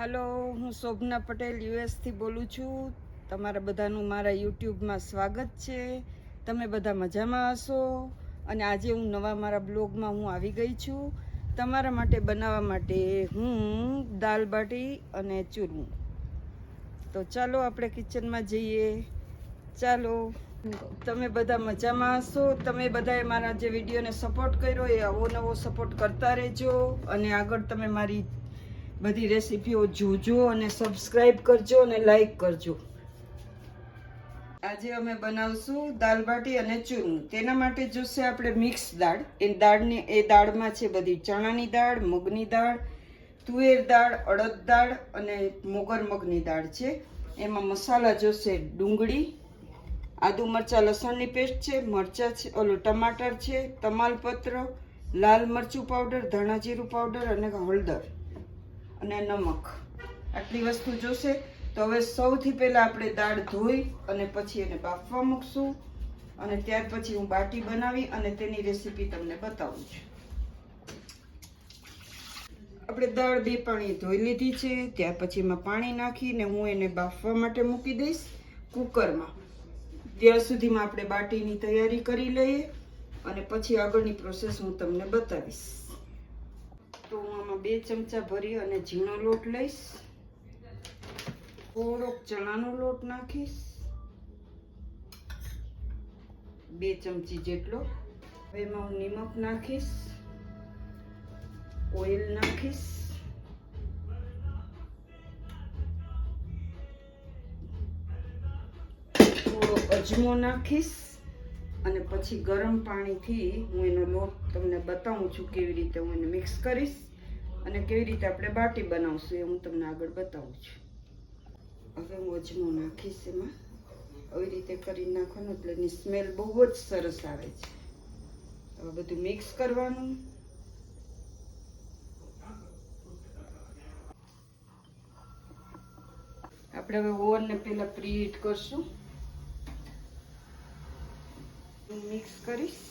હાલો, હું શોભના પટેલ યુએસથી બોલું છું. તમારા બધાનું મારા યુટ્યુબમાં સ્વાગત છે. તમે બધા મજામાં હશો. અને આજે હું નવા મારા બ્લોગમાં હું આવી ગઈ છું તમારા માટે બનાવવા માટે હું દાલ બાટી અને ચૂરમું. તો ચાલો આપણે કિચનમાં જઈએ. ચાલો, તમે બધા મજામાં હશો. તમે બધાએ મારા જે વિડીયોને સપોર્ટ કર્યો એ આવો નવો સપોર્ટ કરતા રહેજો. અને આગળ તમે મારી બધી રેસીપીઓ જોજો અને સબસ્ક્રાઈબ કરજો અને લાઈક કરજો. આજે અમે બનાવશું દાલ બાટી અને ચૂરમું. તેના માટે જોશે આપણે મિક્સ દાળ. એ દાળમાં છે બધી ચણાની દાળ, મગની દાળ, તુવેર દાળ, અડદ દાળ અને મોગર મગની દાળ છે. એમાં મસાલા જોશે ડુંગળી, આદુ મરચાં લસણની પેસ્ટ છે, મરચાં છે, ટમાટર છે, તમાલપત્ર, લાલ મરચું પાવડર, ધાણા જીરું પાવડર અને હળદર અને નમક. આટલી વસ્તુ જોશે. તો હવે સૌથી પહેલા આપણે દાળ ધોઈ અને પછી એને બાફવા મૂકશું. અને ત્યાર પછી હું બાટી બનાવી અને તેની રેસીપી તમને બતાવું છું. આપણે દાળ 2 પાણી ધોઈ લીધી છે. ત્યાર પછી એમાં પાણી નાખીને હું એને બાફવા માટે મૂકી દઈશ કુકરમાં. ત્યાં સુધીમાં આપણે બાટીની તૈયારી કરી લઈએ અને પછી આગળની પ્રોસેસ હું તમને બતાવીશ. તો હું આમાં 2 ચમચા ભરી અને ઝીણો લોટ લઈશ. થોડોક ચણાનો લોટ નાખીશ, 2 ચમચી જેટલો. હવે એમાં હું નિમક નાખીશ, ઓઇલ નાખીશ, થોડો અજમો નાખીશ અને પછી ગરમ પાણીથી હું એનો લોટ તમને બતાવું છું કેવી રીતે હું એને મિક્સ કરીશ અને કેવી રીતે આપણે બાટી બનાવશું એ હું તમને આગળ બતાવું છું. હવે હું અજમો નાખીશ એમાં. આવી રીતે કરી નાખવાનું એટલે એની સ્મેલ બહુ જ સરસ આવે છે. હવે બધું મિક્સ કરવાનું. આપણે હવે ઓવનને પહેલા પ્રીહીટ કરશું. મિક્સ કરીશ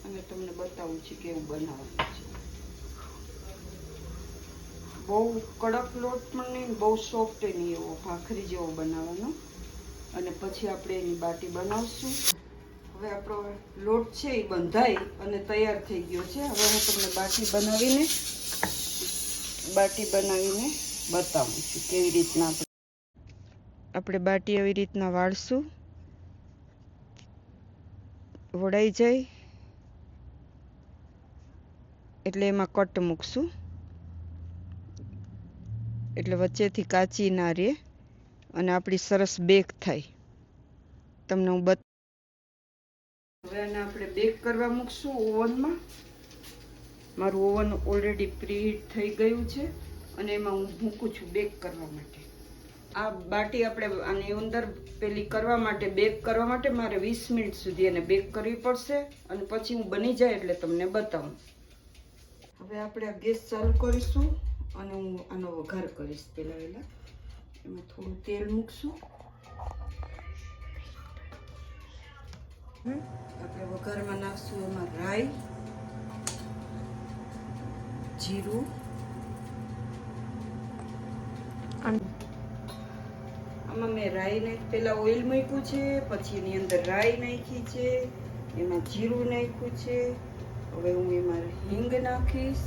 અને તમને બતાવું છું કેવું બનાવવાનું છે. બહુ કડક લોટ પણ નહીં, બહુ સોફ્ટ નહીં, એવો ભાખરી જેવો બનાવવાનો. અને પછી આપણે એની બાટી બનાવશું. હવે આપણો લોટ છે એ બંધાઈ અને તૈયાર થઈ ગયો છે. હવે હું તમને બાટી બનાવીને બતાવું છું કેવી રીતના આપણે બાટી આવી રીતના વાળશું. વળાઈ જાય એટલે એમાં કટ મૂકશું એટલે વચ્ચેથી કાચી ના રહે અને આપણી સરસ બેક થાય. તમને હું હવે આને આપણે બેક કરવા મૂકશું ઓવનમાં. મારું ઓવન ઓલરેડી પ્રીહીટ થઈ ગયું છે અને એમાં હું મૂકું છું બેક કરવા માટે. આ બાટી આપણે આની અંદર પેલી કરવા માટે બેક કરવા માટે મારે 20 મિનિટ સુધી એને બેક કરવી પડશે અને પછી હું બની જાય એટલે તમને બતાવું. હવે આપણે આ ગેસ ચાલુ કરીશું અને હું આનો વઘાર કરીશ. પહેલાં એમાં થોડું તેલ મૂકશું. આપણે વઘારમાં નાખશું એમાં રાઈ, જીરું, આમાં મેં રાઈને પહેલાં ઓઇલ મૂક્યું છે, પછી એની અંદર રાઈ નાખી છે, એમાં જીરું નાખ્યું છે. હવે હું એમાં હિંગ નાખીશ.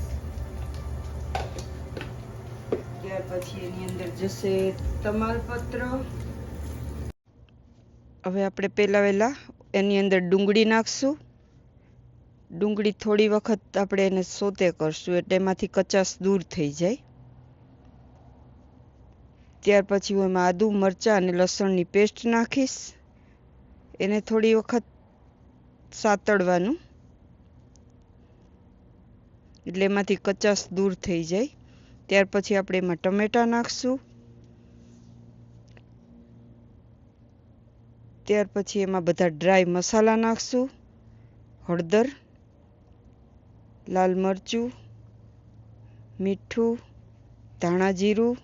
ત્યાર પછી એની અંદર જશે તમાલપત્ર. હવે આપણે પહેલા એની અંદર ડુંગળી નાખશું. ડુંગળી થોડી વખત આપણે એને સોતે કરશું એટલે એમાંથી કચાશ દૂર થઈ જાય. ત્યાર પછી હું એમાં આદુ મરચાં અને લસણની પેસ્ટ નાખીશ. એને થોડી વખત સાતળવાનું એટલે એમાંથી કચાશ દૂર થઈ જાય. ત્યાર પછી આપણે એમાં ટમેટાં નાખશું. ત્યાર પછી એમાં બધા ડ્રાય મસાલા નાખશું. હળદર, લાલ મરચું, મીઠું, ધાણા જીરું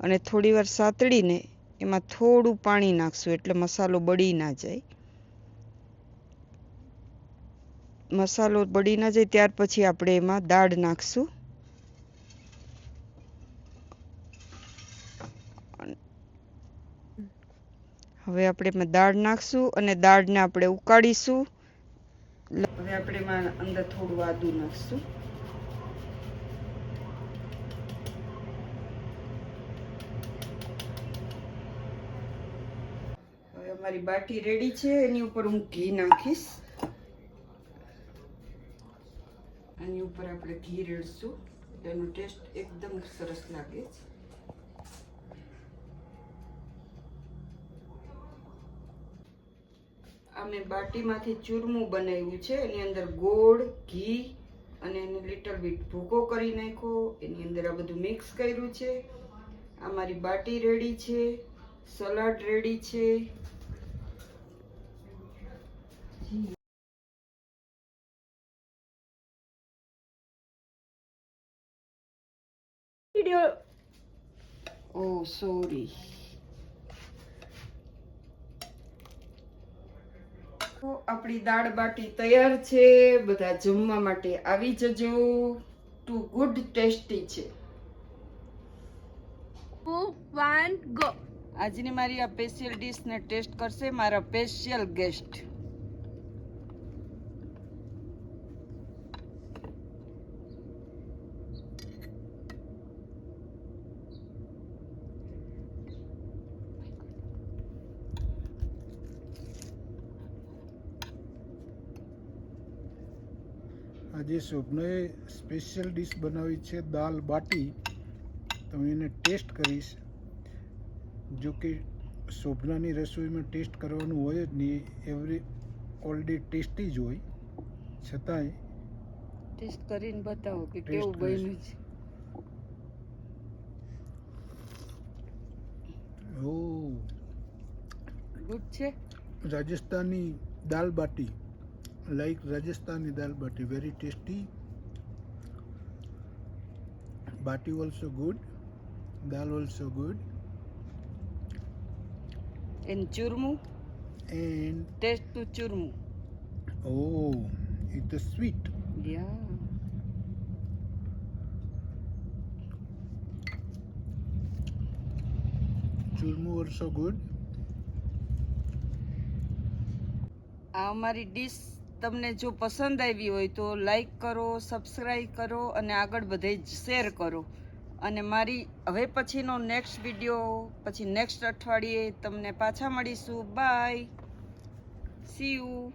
અને થોડી વાર સાતળીને એમાં થોડું પાણી નાખશું એટલે મસાલો બળી ના જાય. મસાલો બળી ના જાય ત્યાર પછી આપણે એમાં દાળ નાખશું. હવે આપણે એમાં દાળ નાખશું અને દાળને આપણે ઉકાળીશું. હવે આપણે એમાં અંદર થોડું આદું નાખશું. હવે અમારી બાટી રેડી છે. એની ઉપર હું ઘી નાખીશ. આની ઉપર આપણે ઘી રેડશું. એનો ટેસ્ટ એકદમ સરસ લાગે છે. આ મેં બાટીમાંથી ચૂરમું બનાવ્યું છે. એની અંદર ગોળ, ઘી અને એને લિટલ બીટ ભૂકો કરી નાખ્યો. એની અંદર આ બધું મિક્સ કર્યું છે. આ મારી બાટી રેડી છે. સલાડ રેડી છે. ઓહ સોરી. તો આપણી દાળ બાટી તૈયાર છે. બધા જમવા માટે આવી જજો. ટુ ગુડ ટેસ્ટી છે. 2, 1 ગો. આજની મારી આ સ્પેશિયલ ડીશને ટેસ્ટ કરશે મારા સ્પેશિયલ ગેસ્ટ. આજે શોભનાએ સ્પેશિયલ ડીશ બનાવી છે દાલ બાટી. તો હું એને ટેસ્ટ કરીશ. જો કે શોભનાની રસોઈમાં ટેસ્ટ કરવાનું હોય જ નહીં, ઓલરેડી ટેસ્ટી જ હોય, છતાંય ટેસ્ટ કરીને બતાવો કે ટેસ્ટ કેવું કરીશ. બન્યું છે. ઓ ગુડ છે. રાજસ્થાની દાલ બાટી, like Rajasthani dal bati, very tasty. Bati also good, dal also good, and churmu and taste to churmu. oh, it's sweet. Yeah Churmu also good. આ અમારી ડીશ તમને જો પસંદ આવી હોય તો લાઈક કરો, સબસ્ક્રાઈબ કરો અને આગળ બધે શેર કરો. અને મારી હવે પછીનો નેક્સ્ટ વિડીયો પછી નેક્સ્ટ અઠવાડિયે તમને પાછા મળીશું. Bye, see you.